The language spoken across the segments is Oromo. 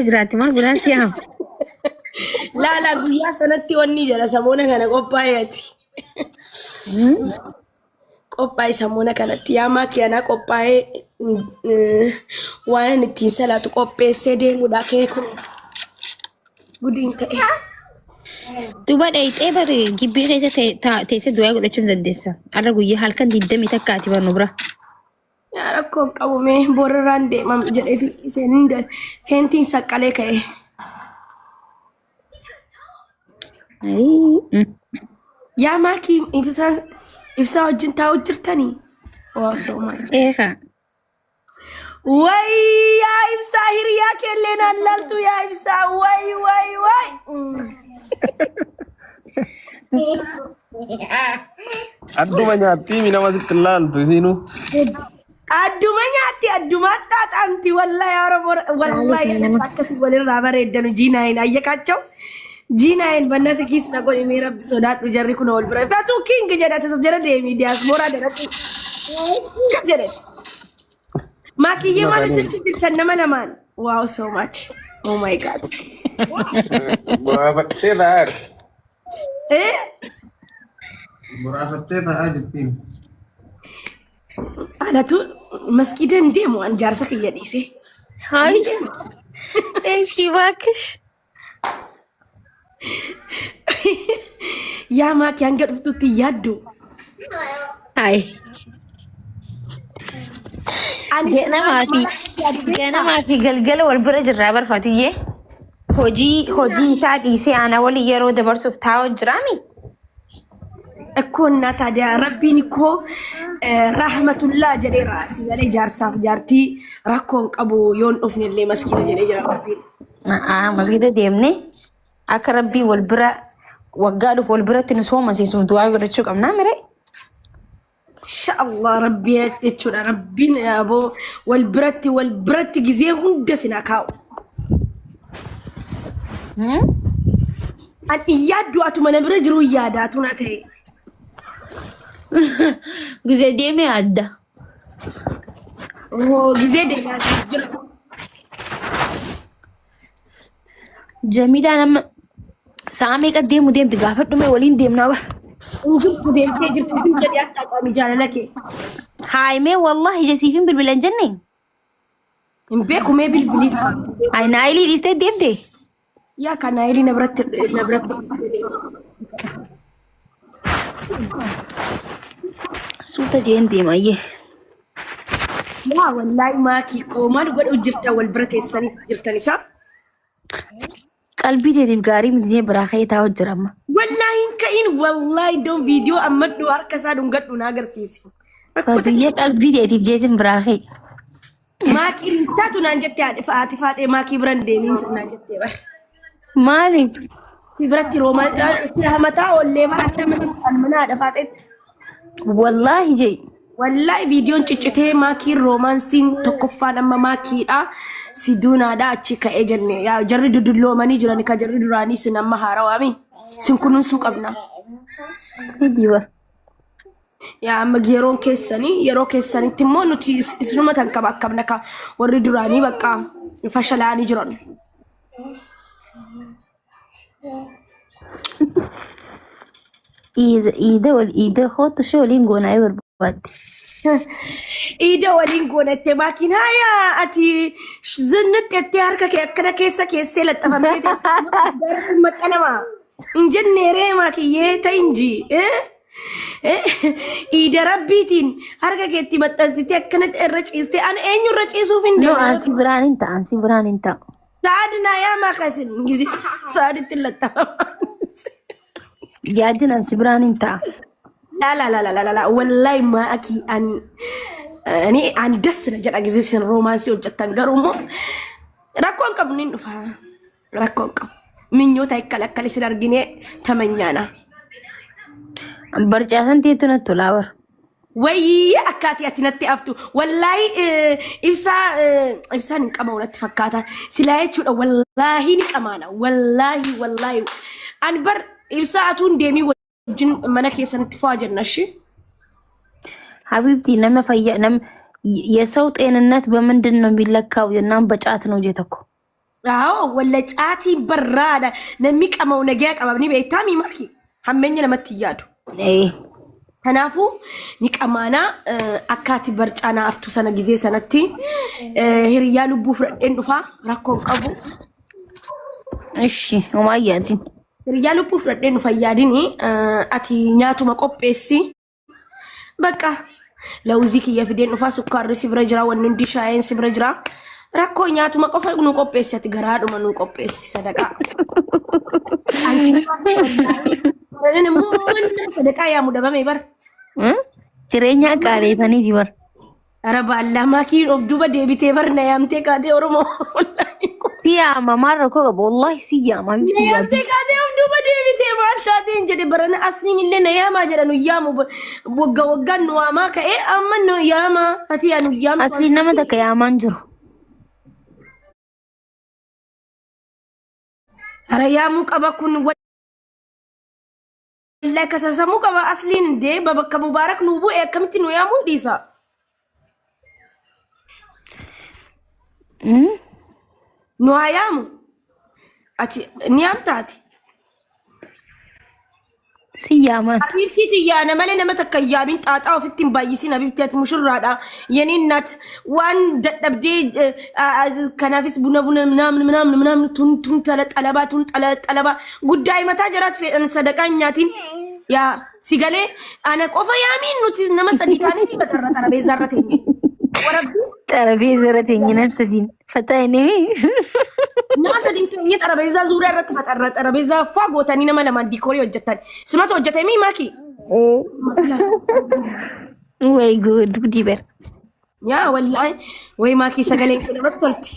jiraatti maal godhan si'am. Laala guyyaa sanatti wanni jira samoona kana qophaa'eeti. Qophaa'e samoona kanatti yaamaa kiyanaa qophaa'ee waan ittiin salaatu qopheessee deemuudha keekuu. Gudiin ta'e. Duuba dhayixee bari gibbii keessa teessee du'aa godhachuun dandeessa. Har'a guyyaa halkan 20 takkaati barnu bira. Yaa rakkoon qabumee boorarraan deemam jedheeti isheen feentiin saqqalee ka'e. Yaa maakii ibsaa wajjin taa'u jirtanii? Waa sooma. Eegaa. Way yaa ibsaa hiriyaa keellee naan laaltu yaa ibsaa way. Adduma nyaatti nama sitti laaltu isiinu. Adduma nyaatti adduma xaaxamti wallahi akkasii walirraa bareeddanu jiinaayin ayyakaachau. Jiinaayin bannata kiisna godhe mee rabbi sodaadhu jarri kun ol bira. Fatuu kiingi jedhate jara deemi diyaasmooraa dadhatti. Jedhe. Maakiyyee maal hojjechuu jirtan nama lamaan? Wow so much. Oh my god. Muraafattee ta'aa jirti. Muraafattee ta'aa jirti. Anatu maskiidan deemu an jaarsa kiyya dhiise. Hayi. Eeshi bakish. Yaa maakii hanga dhuftutti yaaddu. Hayi. Ganama fi galgala wal bira jirraa barfaatiyyee. Hojii isaa dhiisee ana waliin yeroo dabarsuuf taa'u jiraami. Ekkoon taadiyaa rabbiin koo rahmatullaa jedhee raasii galee jaarsaaf jaartii rakkoon qabu yoon dhufnellee maskiida jedhee jira rabbiin. Maskiida deemne akka rabbii wal bira waggaa dhufu wal biratti nu soomasiisuuf du'aa godhachuu qabnaa mire. Inshallah rabbi jechuudha rabbiin aboo wal biratti gizee hunda sinaa kaa'u. Ani yaaddu atuma na bira jiru yaadaatu na ta'e. Gizee deemee adda. Gizee deemee jira. Jamiidhaan amma sa'a meeqa deemu deemti gaafadhu mee waliin deemnaa bara. Injirtu deemtee jirtu sin jedhee akka qaami jaalala kee. Haayimee wallahi jesiifin bilbilan jenne. Hin beeku mee bilbiliif qabu. Ay naayilii dhiistee deemte. Yaa kan naayilii na biratti. Suuta jeen deemayyee. Yaa wallahi maakii koo maal godhu jirta wal bira teessanii jirtan isaa? Qalbii teetiif gaarii miti jee biraa ka'ee taa'u jira amma. Wallahi ka'in wallahi iddoo viidiyoo ammadhu harka isaa dhungadhu na agarsiisi. Hojii qalbii teetiif jeetiin biraa ka'e. Maakii taatu naan jettee haati faatee maakii biran deemiin naan jettee bara. Maaliif? Si biratti rooma mataa ollee bara mana haadha faateetti. Wallahi jee. Wallahi viidiyoon ciccitee maakiin roomaansiin tokkoffaan amma maakiidha. Si duunaadha achi ka'ee jenne yaa jarri dudulloomanii jiran ka jarri duraanii sin amma haarawaami sin kunuunsuu qabna. Diiwa. Yaa amma yeroo keessanitti immoo nuti isinuma tan qabna ka warri duraanii bakka fashalaanii jiran. Iida hootu ishee waliin goonaa barbaadde. Ida waliin goonatte maakiin hayaa ati zinnitti ettee harka kee akkana keessa keessee laxxafamtee teessee maxxanama. Hin jenneeree maakiyyee ta'inji. Ida rabbiitiin harka keetti maxxansitee akkanatti irra ciistee an eenyurra ciisuuf hin deemu. Ansi biraan hin ta'u. Saadinaa yaa maakasin gizi saaditti laxxafama. Yaadin ansi biraan hin ta'a. La wallahi ma aki ani andas jada gize sin romansi hojjetan garumo rakkoon qabnu dhufa rakkoon qabu minyoota ikkalakkali sin argine tamanyana barcaasan teetu na tolawar wayya akkaati ati natti aftu wallahi ibsaan hin qaba walitti fakkaata silaa jechuudha wallahi ni qamaana wallahi an bar ibsaatuun deemii jin mana keessanitti faa jennashi ሀቢብቲ የሰው ጤንነት በምንድን ነው የሚለካው? የናም በጫት ነው ጀተኮ walla caatii barraadha namni qamaa'u nagaa qababni beektaa miimaki hammeenya namatti yaadu. Kanaafuu ni qamaanaa akkaati barcaanaa aftu sana gizee sanatti hiriyaa lubbuu fudhadheen dhufaa rakkoon qabu. Ishi umayyaatiin. Hiriyaa lubbuu fudhadheen dhufa yaadini ati nyaatuma qopheessi. Bakka lawuzii kiyya fideen dhufaa sukkaarri si bira jira wanni hundi shaayeen si bira jira. Rakkoo nyaatuma qofa nu qopheessi ati garaadhuma nu qopheessi sadaqaa. Sadaqaa yaa mudabame bar. Jireenya qaaleetanii bar. Araba Allah maakiin of duuba deebitee bar na yaamtee kaatee Oromoo. Siyaama maarra koo qabu wallahi siyaama. Na yaamtee kaatee of duuba deebitee maal taateen jedhe barana asliin illee na yaamaa jedhanu yaamu waggaan nu waamaa ka'ee amma nu yaamaa ati yaa nu yaamu. Asliin nama takka yaamaan jiru. Ara yaamuu qaba kun wallahi kasasamuu qaba asliin indee babakka mubaarak nu bu'e akkamitti nu yaamuu dhiisa. Nu haa yaamu ati ni yaamtaati. Siyaaman. Abibtii xiyyaana malee nama takka yaamin xaaxaa ofitti hin baay'isin abibtii ati mushurraadha. Yeniin nat waan dadhabdee kanaafis buna ምናምን tun xalabaa guddaa himataa jiraat fedhan sadaqaan nyaatiin yaa sigalee ana qofa yaamiin nuti nama sadii taanii ni baxarra xarabeezaa irra teenye. Xarabeezaa irra teenye nam sadiin fataayinii. Nama sadiin teenye xarabeezaa zuuraa irratti faxarra xarabeezaa faa gootanii nama lamaan diikoorii hojjetan. Sumatu hojjetamii maaki? Way good diber. Yaa wallahi way maaki sagaleen kee namatti tolti.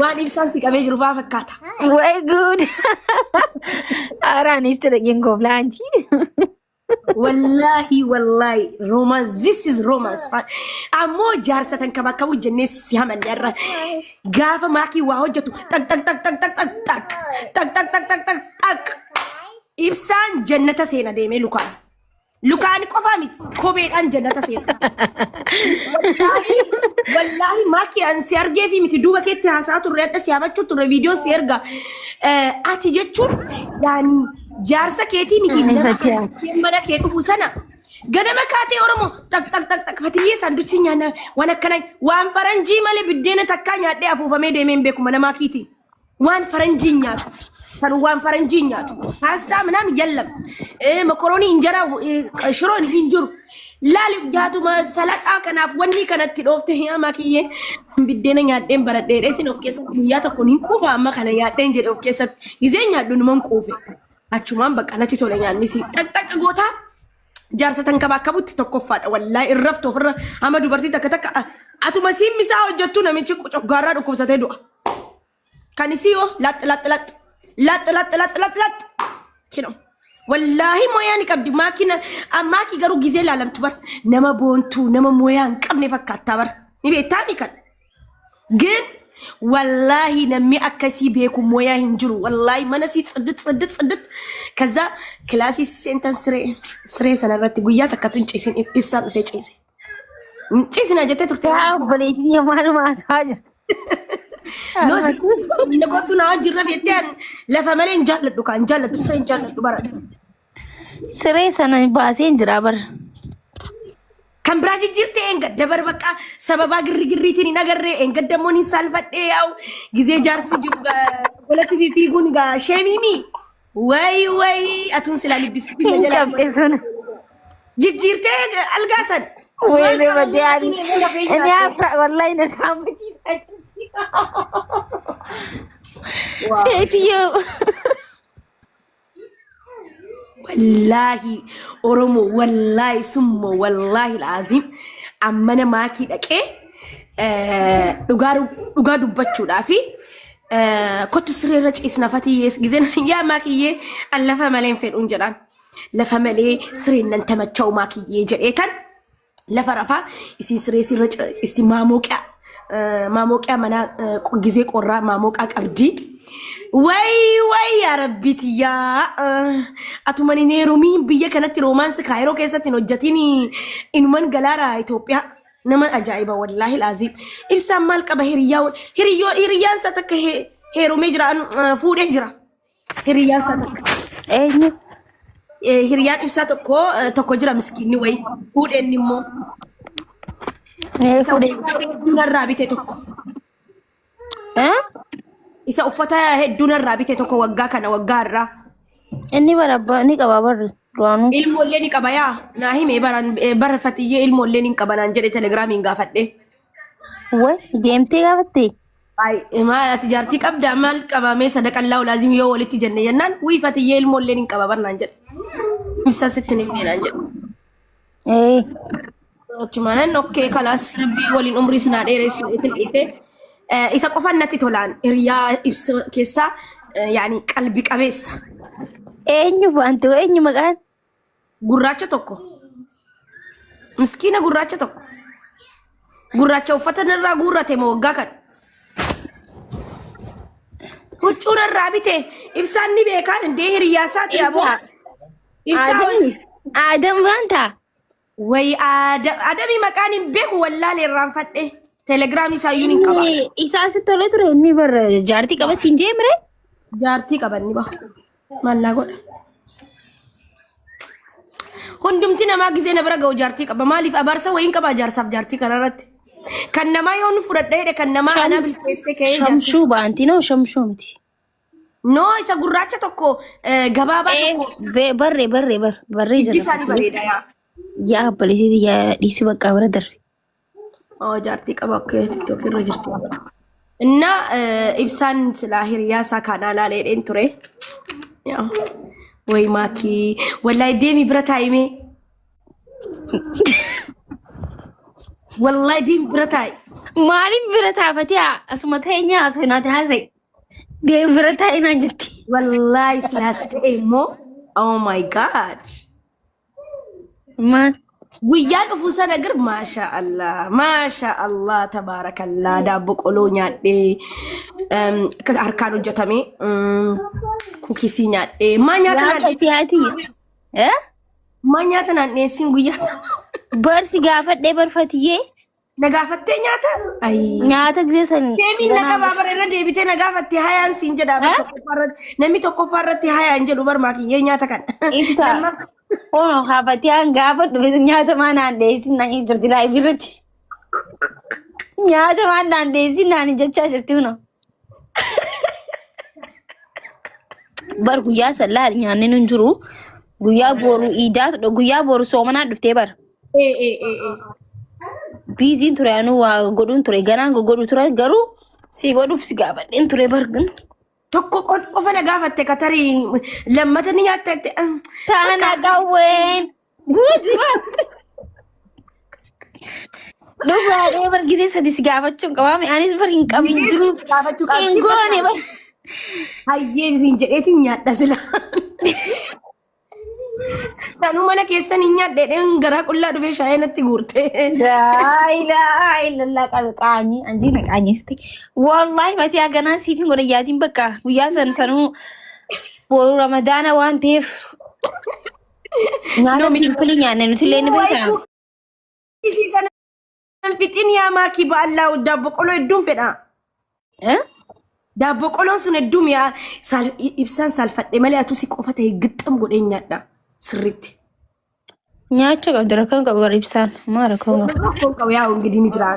Waan ibsaan si qabee jiru faa fakkaata. Way good. Araanis ta'een goblaanchi. Wallahi romance, this is romance. Ammo jaarsatan kaba kabu jennee si hamanne irra gaafa maakii waa hojjetu tak ibsaan jannata seena deemee lukaan qofaa miti kopheedhaan jannata seena. Wallahi maakii an si argee fi miti duuba keetti haasaa turre adda si hamachuu turre viidiyoo si erga ati jechuun yaani jaarsa keetii miti mana kee dhufu sana ganama kaatee Oromoo tak fatiyyee saanduchi nyaanna waan akkana waan faranjii malee biddeena takkaa nyaadhee afuufamee deemeen beeku mana maakiiti waan faranjii nyaatu kan waan faranjii nyaatu paastaa ምናምን የለም መኮሮኒ እንጀራ ሽሮን hinjiru laali nyaatuma salaxaa kanaaf wanni kanatti dhoofte yaa maakiyyee biddeena nyaadheen baradheetiin of keessatti guyyaa tokko hin quufa amma kana nyaadheen jedhe of keessatti gizee nyaadhu numan quufe. Achumaan bakka natti tole nyaannisi tak goota jaarsatan kabaakabutti tokkoffaadha wallahi irraftu ofirra amma dubartii takka atuma simmisaa hojjettu namichi coggaarraa dhukkubsatee du'a. Kan isii lat kino wallahi moyaan qabdi maaki garuu gizee laalamtu bar nama boontuu nama moyaan qabne fakkaattaa bar ni beektaa mi kan ግን والله نمي أكسي بيكم مويا هنجرو والله ما نسيت صدت كذا كلاسي سنتن سري سنة رتي قويا تكتون تشيسين إرسال في تشيسين أجت ترتاح بليتي يا مالو ما أساج نوسي نقطة ناجر رفيتين لفمالين جالد دوكان جالد بسرين جالد دوبارا سري سنة باسين جرابر kan biraa jijjiirte enga dabar bakka sababa girriitiin nagarree enga damoon salfadhee yaa'u gizee jaarsi jiru walatti fiiguun sheemimi way atun silaa libbisi jijjiirte algaasan wayne badiyaan ini afra wallahi na saamachiisa seetiyo والله أورمو والله سمو والله العظيم أمانة ماكي دكة لقارو بتشو دافي كنت سريرة إسنافتي جزين يا ماكي الله فمالين في الأنجران لفمالي سرينا نتمتشو ماكي جريتان لفرفا يسي سريرة إستي ماموكا منا جزي قرا ماموكا أبدي way ya rabbiti ya atumani ne romi biya kanatti romance kairo keessatti hojjatini inuman galara Ethiopia Nama ajaa'iba wallaahi laazim. Ibsaan maal qaba hiriyyaan isa takka heerumee jira fuudhee jira. Hiriyyaan isa takka. Eenyu? Hiriyyaan ibsaa tokko jira miskiinni wayi fuudheen immoo. Hedduunarraa bite tokko. Isa uffata hedduunarraa bite tokko waggaa kana waggaa irraa. Inni barabba ni qaba barri. Ilmoollee ni qaba yaa. Naa himee bara fatiyyee ilmoollee ni qaba naan jedhe telegiraamiin gaafadhe. Way deemtee gaafatte? Ay maal ati jaartii qabdaa maal qabamee sadaqallaa laazim yoo walitti jenne jennaan wii fatiyyee ilmoollee ni qaba bar naan jedhe. Ibsaa sitti ni himne naan jedhe. Achumanan okkee kalaas rabbii waliin umrii sinaa dheeressu itin dhiise. Isa qofan natti tolaan hiriyaa ibsa keessaa yaani qalbii qabeessa. Eenyu wanti eenyu maqaan? Gurraacha tokko. Miskiina gurraacha tokko. Gurraacha uffata irraa guurrate moo waggaa kan. Huccuun irraa bite ibsaan ni beekaan indee hiriyaa isaati aboo. Adam wanta. Way Adami maqaan hin beeku wallaalee irraanfadhe. Telegiraamii isaa iyyuu hin qaba. Isaa si tole ture inni bar jaartii qaba siin jeemre? Jaartii qaba inni bahu. Mallaa godha. Hundumti namaa gisee na bira ga'u jaartii qaba. Maaliif abaarsa wayiin qaba jaarsaaf jaartii kanarratti. Kan namaa yoo nu fudhadha jedhe kan namaa anaa bilcheessee ka'ee jaartii. Shamshuu baanti noo shamshuu miti. Noo isa gurraacha tokko gabaabaa tokko. Barree jira. Ijji isaanii bareeda yaa. Yaa balisi yaa dhiisi bakka bara darbe. Jaartii qaba akka TikTok irra jirti. Inna ibsaan silaa hiriyaa isaa kanaa laalee ture. Yaa. Way maakii wallahi deemi bira taa'ime. Wallahi deemi bira taa'e. Maaliif bira taafatee asuma teenyaa asuma naati haasa'e. Deemi bira taa'e naan jetti. Wallahi silaas ta'e immoo oh my god. Maal? Guyyaan dhufuu sana gar maasha Allah tabaarakallah daabbo qoloo nyaadhee harkaan hojjetame kukisii nyaadhee maa nyaata naannee maa nyaata naannee siin guyyaa sana barsi gaafadhee barfatiyyee na gaafattee nyaata nyaata giseessanii deemiin na qabaa bara irra deebitee na gaafattee hayaan siin jedhaa namni tokkoffaa irratti hayaan jedhu barmaakiyyee nyaata kana ibsa ono haafati an gaafa dhufe nyaata maan naandeessi naan jirti laa ibirratti nyaata maan naandeessi naan jechaa jirti huno bar guyyaa sallaa nyaanni nun jiru guyyaa boru iidaa guyyaa boru soomanaa dhuftee bar biiziin ture anu waa godhuun ture ganaan godhu ture garuu si godhuuf si gaafadheen ture bargin tokko qofa na gaafatte katarii lammata ni nyaatte taana gawween guusiba dhugaadhee bargisee sadi si gaafachuun qabaame anis bar hin qabin jiru hin goone bar hayyee siin jedheetiin nyaadha sila sanuu mana keessan hin nyaadheedheen garaa qullaa dhufee shaayee natti guurte ilaa qalqaanii anjii naqaanyeste wallahi mati aganaa siif hin godhayyaatiin bakka guyyaa sanuu boru ramadaana waan ta'eef nyaata simpilii nyaanne nuti illee ni beekaa isii sana fixin yaa maakii ba'allaa daabbo qoloo hedduun fedha daabbo qoloon sun hedduun yaa ibsaan saalfadhe malee atu si qofa ta'e gixxam godhee nyaadha sirriitti. Nyaacha qabdi rakkoon qabu bara ibsaan maa rakkoon qabu. Rakkoon qabu yaa ingidii ni jira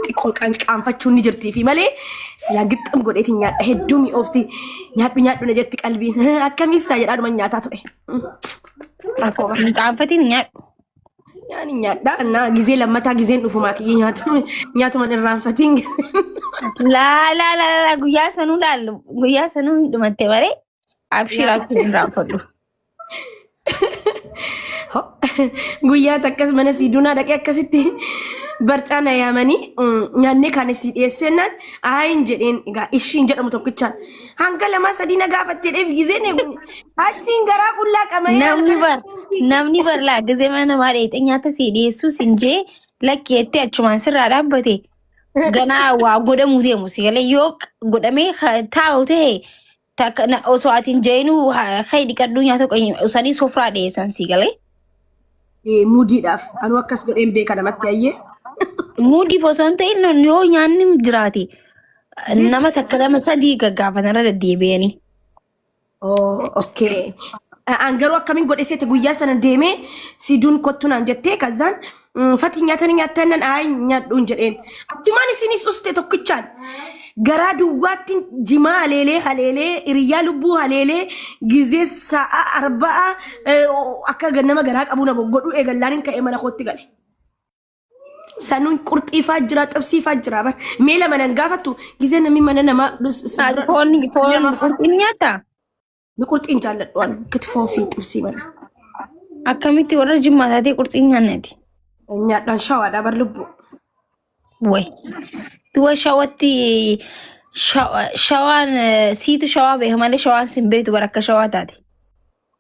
xiqqoo qaanfachuun ni jirtii fi malee silaa gixxam godheetiin nyaadha hedduu mi'oofti nyaadhu na jetti qalbiin akkam ibsaa jedhaadhuma nyaataa ture. Rakkoo qaba. Qaanfatiin nyaadhu. Yaani nyaadha annaa gizee lammataa gizeen dhufumaa kiyyee nyaatuman irraanfatiin. Laa guyyaa sanuu laallu guyyaa sanuu hin dhumatte malee abshiraatti hin raanfadhu. Guyyaa takkas mana siidunaa dhaqee akkasitti barcaan yaamanii nyaannee kan si dhiyeessu jennaan ayin jedheen egaa ishiin jedhamu tokkichaan hanga lama sadii na gaafatteedheef gizeen achiin garaa qullaa qamayee namni bar laa gizee mana namaa dheete nyaata si dhiyeessu sinjee lakkeettee achumaan sirraa dhaabbate ganaa waa godhamuu deemu si galee yoo godhamee taa'u ta'e osoo atiin jeenuu hay dhiqadhuu nyaata usanii sofraa dhiyeessan si galee. Mudiidhaaf anu akkas godheen beeka namatti ayyee. Moodii osoo ta'in yoo nyaanni jiraate nama takka lama sadii gaggaafatan irra deddeebi'anii. Okay. Angaruu akkamiin godheseeti guyyaa sana deemee siduun kottu naan jettee kazaan fati nyaatan ay nyaadhuun jedheen. Achumaan isinis uste tokkichaan garaa duwwaatti jimaa haleelee hiriyaa lubbuu haleelee gizee sa'a 4 akka nama garaa qabu na godhu eegallaan ka'ee mana kootti gale. Sanuun qurxiifaa jira xibsiifaa jira bar meela mana gaafattu gizee namni mana nama foon qurxiin nyaata. Qurxiin jaalladhuun kitfoo fi xibsii mana. Akkamitti warra jimmaa taatee qurxiin nyaanneeti? Nyaadhaan shawaadhaa bar lubbuu. Way. Tuwa shawatti shawaan siitu shawaa beeka malee shawaan sin beektu bara akka shawaa taate.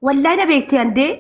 Wallahi na beekte andee